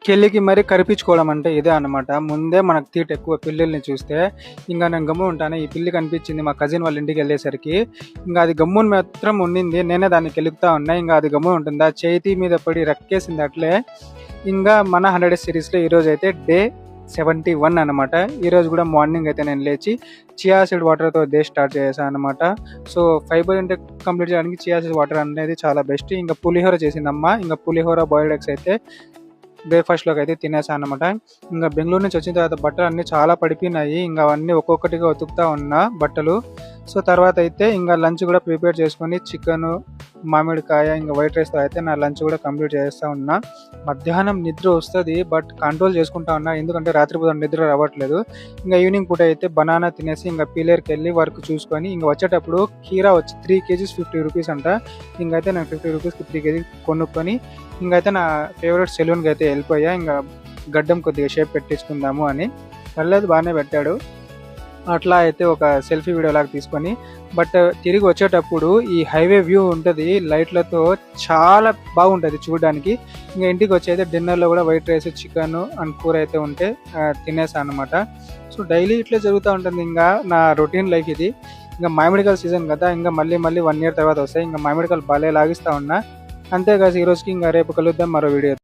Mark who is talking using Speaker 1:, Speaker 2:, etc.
Speaker 1: కెళ్ళికి మరి కరిపించుకోవడం అంటే ఇదే అనమాట. ముందే మనకు తీట ఎక్కువ పిల్లుల్ని చూస్తే. ఇంక నేను గమ్మున ఉంటాను. ఈ పిల్లి కనిపించింది మా కజిన్ వాళ్ళ ఇంటికెళ్ళేసరికి. ఇంక అది గమ్మున మాత్రం ఉండింది. నేనే దాన్ని కెలుకుతా ఉన్నా. ఇంక అది గమ్మున ఉంటుంది. ఆ చేతి మీద పడి రక్కేసింది అట్లే. ఇంగా మన 100 డేస్ సిరీస్‌లో ఈరోజైతే డే 71 అనమాట. ఈరోజు కూడా మార్నింగ్ అయితే నేను లేచి చియా సీడ్ వాటర్‌తో డే స్టార్ట్ చేశాను అనమాట. సో, ఫైబర్ ఇంటేక్ కంప్లీట్ చేయడానికి చియా సీడ్ వాటర్ అనేది చాలా బెస్ట్. ఇంక పులిహోర చేసిందమ్మ. ఇంక పులిహోర, బాయిల్డ్ ఎగ్స్ అయితే బ్రేక్‌ఫాస్ట్‌లోకి అయితే తినేసా అనమాట. ఇంక బెంగుళూరు నుంచి వచ్చిన తర్వాత బట్టలన్నీ చాలా పడిపోయినాయి. ఇంక అవన్నీ ఒక్కొక్కటిగా ఉతుకుతా ఉన్నా బట్టలు. సో, తర్వాత అయితే ఇంక లంచ్ కూడా ప్రిపేర్ చేసుకొని చికెను, మామిడికాయ, ఇంక వైట్ రైస్‌తో అయితే నా లంచ్ కూడా కంప్లీట్ చేసేస్తా ఉన్నా. మధ్యాహ్నం నిద్ర వస్తది. బట్ కంట్రోల్ చేసుకుంటా ఉన్నా. ఎందుకంటే రాత్రిపూట నిద్ర రావట్లేదు. ఇంక ఈవినింగ్ పూట అయితే బనానా తినేసి ఇంక పీలేరుకెళ్ళి వర్క్ చూసుకొని ఇంక వచ్చేటప్పుడు కీరా వచ్చి 3 కేజీస్ 50 రూపీస్ అంట. ఇంకైతే నేను 50 రూపీస్‌కి 3 కేజీ కొనుక్కొని ఇంకైతే నా ఫేవరెట్ సెలూన్‌కి అయితే వెళ్ళిపోయా. ఇంక గడ్డం కొద్దిగా షేప్ పెట్టించుకుందాము అని. పర్లేదు బాగానే పెట్టాడు. అట్లా అయితే ఒక సెల్ఫీ వీడియో లాగా తీసుకొని బట్ తిరిగి వచ్చేటప్పుడు ఈ హైవే వ్యూ ఉంటుంది లైట్లతో చాలా బాగుంటుంది చూడడానికి. ఇంకా ఇంటికి వచ్చి అయితే డిన్నర్లో కూడా వైట్ రైస్, చికెన్ అండ్ కూర అయితే ఉంటే తినేసాను అనమాట. సో డైలీ ఇట్లే జరుగుతూ ఉంటుంది. ఇంకా నా రొటీన్ లైఫ్ ఇది. ఇంకా మామిడికాయల సీజన్ కదా, ఇంకా మళ్ళీ 1 ఇయర్ తర్వాత వస్తాయి. ఇంకా మామిడికాయలు భలే లాగిస్తూ ఉన్నా. అంతే కాదు, ఈ రోజుకి ఇంకా రేపు కలుద్దాం మరో వీడియో.